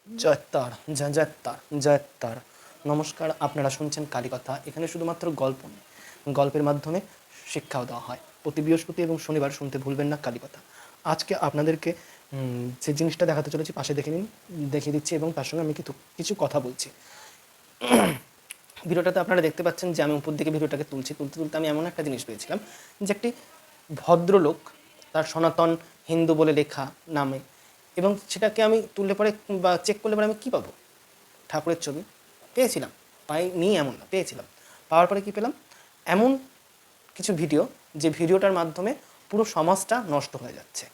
জয় তার, জয় জয় তার, জয় তার। নমস্কার, আপনারা শুনছেন কালীকথা। এখানে শুধুমাত্র গল্প নয়, গল্পের মাধ্যমে শিক্ষাও দেওয়া হয়। প্রতি বৃহস্পতি এবং শনিবার শুনতে ভুলবেন না কালীকথা। আজকে আপনাদেরকে যে জিনিসটা দেখাতে চলেছি পাশে দেখে নিন, দেখিয়ে দিচ্ছি এবং তার সঙ্গে আমি কিছু কথা বলছি। ভিডিওটাতে আপনারা দেখতে পাচ্ছেন যে আমি উপর দিকে ভিডিওটাকে তুলতে তুলতে আমি এমন একটা জিনিস পেয়েছিলাম যে একটি ভদ্রলোক, তার সনাতন হিন্দু বলে লেখা নামে, এবং সেটাকে আমি তুললে পরে বা চেক করলে পরে আমি কী পাবো? ঠাকুরের ছবি পেয়েছিলাম, পাইনি এমন না, পেয়েছিলাম। পাওয়ার পরে কী পেলাম? এমন কিছু ভিডিও, যে ভিডিওটার মাধ্যমে পুরো সমাজটা নষ্ট হয়ে যাচ্ছে।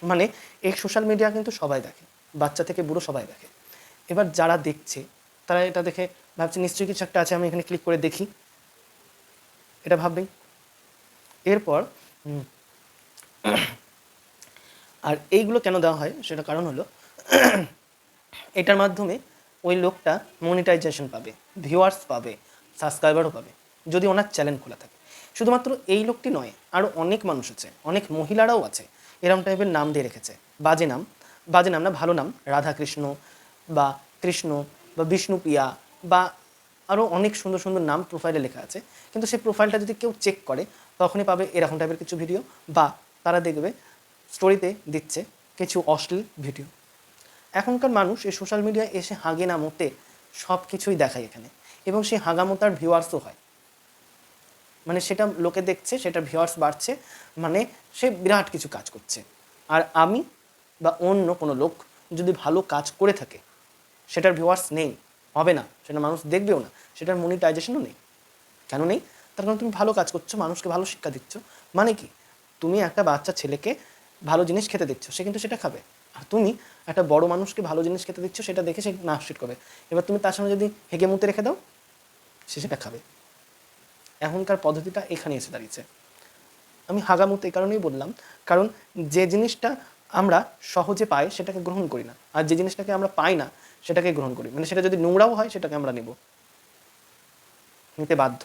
মানে এই সোশ্যাল মিডিয়া কিন্তু সবাই দেখে, বাচ্চা থেকে বুড়ো সবাই দেখে। এবার যারা দেখছে তারা এটা দেখে ভাবছে নিশ্চয়ই কিছু একটা আছে, আমি এখানে ক্লিক করে দেখি, এটা ভাববেন। এরপর আর এইগুলো কেন দেওয়া হয় সেটা কারণ হলো এটার মাধ্যমে ওই লোকটা মনিটাইজেশন পাবে, ভিউয়ার্স পাবে, সাবস্ক্রাইবারও পাবে, যদি ওনার চ্যানেল খোলা থাকে। শুধুমাত্র এই লোকটি নয়, আরও অনেক মানুষ আছে, অনেক মহিলারাও আছে এরকম টাইপের নাম দিয়ে রেখেছে, বাজে নাম, বাজে নাম না, ভালো নাম, রাধাকৃষ্ণ বা কৃষ্ণ বা বিষ্ণুপ্রিয়া বা আরও অনেক সুন্দর সুন্দর নাম প্রোফাইলে লেখা আছে। কিন্তু সেই প্রোফাইলটা যদি কেউ চেক করে তখনই পাবে এরকম টাইপের কিছু ভিডিও, বা তারা দেখবে স্টোরিতে দিচ্ছে কিছু অশ্লীল ভিডিও। এখনকার মানুষ এই সোশ্যাল মিডিয়ায় এসে হাগে না মতে সব কিছুই দেখায় এখানে, এবং সেই হাগামতার ভিউয়ার্সও হয়। মানে সেটা লোকে দেখছে, সেটা ভিউয়ার্স বাড়ছে, মানে সে বিরাট কিছু কাজ করছে। আর আমি বা অন্য কোনো লোক যদি ভালো কাজ করে থাকে, সেটার ভিউয়ার্স নেই, হবে না, সেটা মানুষ দেখবেও না, সেটার মনিটাইজেশনও নেই। কেন নেই? তার কারণ তুমি ভালো কাজ করছো, মানুষকে ভালো শিক্ষা দিচ্ছ। মানে কি, তুমি একটা বাচ্চা ছেলেকে ভালো জিনিস খেতে দিচ্ছ, সে কিন্তু সেটা খাবে। আর তুমি একটা বড় মানুষকে ভালো জিনিস খেতে দিচ্ছ, সেটা দেখে সে নাস্টিট করবে। এবার তুমি তার সামনে যদি হেগে মুতে রেখে দাও, সে সেটা খাবে। এখনকার পদ্ধতিটা এখানে এসে দাঁড়িয়েছে। আমি হাগামুত এই কারণেই বললাম, কারণ যে জিনিসটা আমরা সহজে পাই সেটাকে গ্রহণ করি না, আর যে জিনিসটাকে আমরা পাই না সেটাকে গ্রহণ করি। মানে সেটা যদি নোংরাও হয় সেটাকে আমরা নিতে বাধ্য।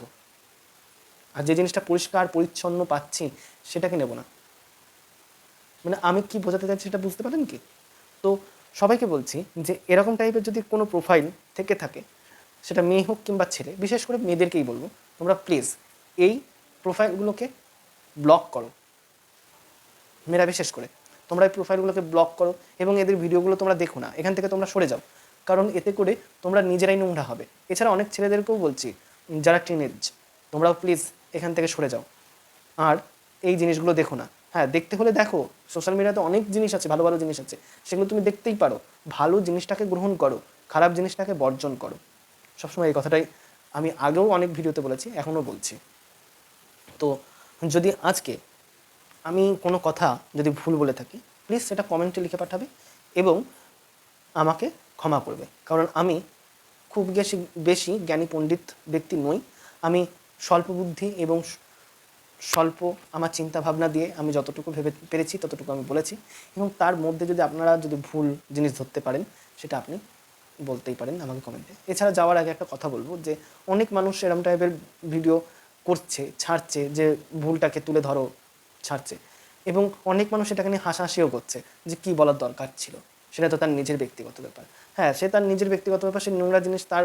আর যে জিনিসটা পরিষ্কার পরিচ্ছন্ন পাচ্ছি সেটাকে নেব না। মানে আমি কি বোঝাতে চাইছি সেটা বুঝতে পারেন কি? তো সবাইকে বলছি যে এরকম টাইপের যদি কোনো প্রোফাইল থেকে থাকে, সেটা মেয়ে হোক কিংবা ছেলে, বিশেষ করে মেয়েদেরকেই বলবো, তোমরা প্লিজ এই প্রোফাইলগুলোকে ব্লক করো। মেয়েরা বিশেষ করে তোমরা এই প্রোফাইলগুলোকে ব্লক করো এবং এদের ভিডিওগুলো তোমরা দেখো না, এখান থেকে তোমরা সরে যাও। কারণ এতে করে তোমরা নিজেরাই নোংরা হবে। এছাড়া অনেক ছেলেদেরকেও বলছি, যারা টিনেজ, তোমরাও প্লিজ এখান থেকে সরে যাও আর এই জিনিসগুলো দেখো না। হ্যাঁ, দেখতে হলে দেখো, সোশ্যাল মিডিয়াতে অনেক জিনিস আছে, ভালো ভালো জিনিস আছে, সেগুলো তুমি দেখতেই পারো। ভালো জিনিসটাকে গ্রহণ করো, খারাপ জিনিসটাকে বর্জন করো। সবসময় এই কথাটাই আমি আগেও অনেক ভিডিওতে বলেছি, এখনও বলছি। তো যদি আজকে আমি কোনো কথা যদি ভুল বলে থাকি, প্লিজ সেটা কমেন্টে লিখে পাঠাবে এবং আমাকে ক্ষমা করবে। কারণ আমি খুব বেশি জ্ঞানী পণ্ডিত ব্যক্তি নই। আমি স্বল্প বুদ্ধি এবং স্বল্প আমার চিন্তা ভাবনা দিয়ে আমি যতটুকু ভেবে পেরেছি ততটুকু আমি বলেছি, এবং তার মধ্যে যদি আপনারা যদি ভুল জিনিস ধরতে পারেন সেটা আপনি বলতেই পারেন আমাকে কমেন্টে। এছাড়া যাওয়ার আগে একটা কথা বলবো, যে অনেক মানুষ এরম টাইপের ভিডিও করছে, ছাড়ছে, যে ভুলটাকে তুলে ধরো, ছাড়ছে, এবং অনেক মানুষ এটাকে নিয়ে হাসাহাসিও করছে যে কী বলার দরকার ছিল, সেটা তো তার নিজের ব্যক্তিগত ব্যাপার। হ্যাঁ, সে তার নিজের ব্যক্তিগত ব্যাপার, সে নোংরা জিনিস তার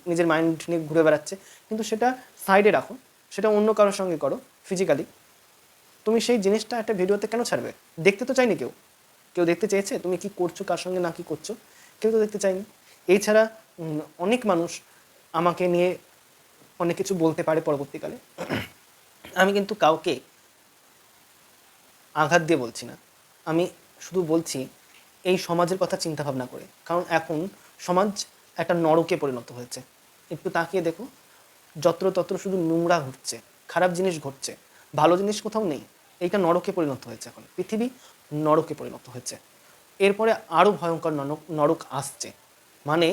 নিজের মাইন্ড নিয়ে ঘুরে বেড়াচ্ছে, কিন্তু সেটা সাইডে রাখো, সেটা অন্য কারোর সঙ্গে করো ফিজিক্যালি। তুমি সেই জিনিসটা একটা ভিডিওতে কেন ছাড়বে? দেখতে তো চাইনি কেউ, কেউ দেখতে চেয়েছে তুমি কি করছো, কার সঙ্গে না কি করছো, কেউ তো দেখতে চাইনি। এছাড়া অনেক মানুষ আমাকে নিয়ে অনেক কিছু বলতে পারে পরবর্তীকালে। আমি কিন্তু কাউকে আঘাত দিয়ে বলছি না, আমি শুধু বলছি এই সমাজের কথা চিন্তা ভাবনা করে। কারণ এখন সমাজ একটা নরকে পরিণত হয়েছে। একটু তাকিয়ে দেখো, যত্রতত্র শুধু নোংরা ঘটছে, খারাপ জিনিস ঘটছে, ভালো জিনিস কোথাও নেই। এইটা নরকে পরিণত হয়েছে, এখন পৃথিবী নরকে পরিণত হয়েছে। এরপরে আরও ভয়ঙ্কর নরক আসছে। মানে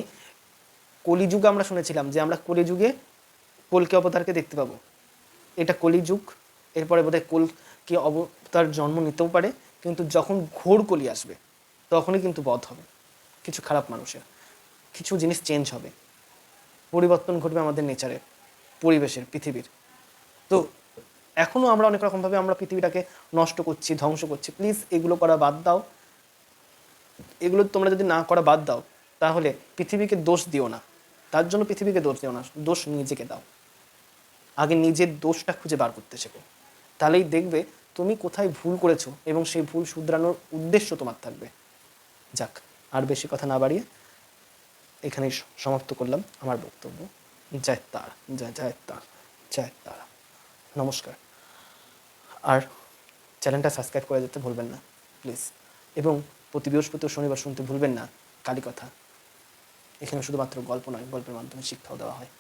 কলিযুগে আমরা শুনেছিলাম যে আমরা কলিযুগে কলকি অবতারকে দেখতে পাবো, এটা কলিযুগ। এরপরে বোধহয় কলকি অবতার জন্ম নিতেও পারে, কিন্তু যখন ঘোর কলি আসবে তখনই কিন্তু বধ হবে কিছু খারাপ মানুষের, কিছু জিনিস চেঞ্জ হবে, পরিবর্তন ঘটবে আমাদের নেচারের, পরিবেশের, পৃথিবীর। তো এখনও আমরা অনেক রকমভাবে আমরা পৃথিবীটাকে নষ্ট করছি, ধ্বংস করছি। প্লিজ এগুলো করা বাদ দাও। এগুলো তোমরা যদি না করা বাদ দাও, তাহলে পৃথিবীকে দোষ দিও না, তার জন্য পৃথিবীকে দোষ দিও না, দোষ নিজেকে দাও। আগে নিজের দোষটা খুঁজে বার করতে শেখো, তাহলেই দেখবে তুমি কোথায় ভুল করেছো এবং সেই ভুল শুধরানোর উদ্দেশ্য তোমার থাকবে। যাক, আর বেশি কথা না বাড়িয়ে এখানেই সমাপ্ত করলাম আমার বক্তব্য। জয় তারা, জয় জয় তারা, জয় তারা। নমস্কার। আর চ্যানেলটা সাবস্ক্রাইব করে যেতে ভুলবেন না প্লিজ, এবং প্রতি বৃহস্পতি ও শনিবার শুনতে ভুলবেন না কালী কথা। এখানে শুধুমাত্র গল্প নয়, গল্পের মাধ্যমে শিক্ষাও দেওয়া হয়।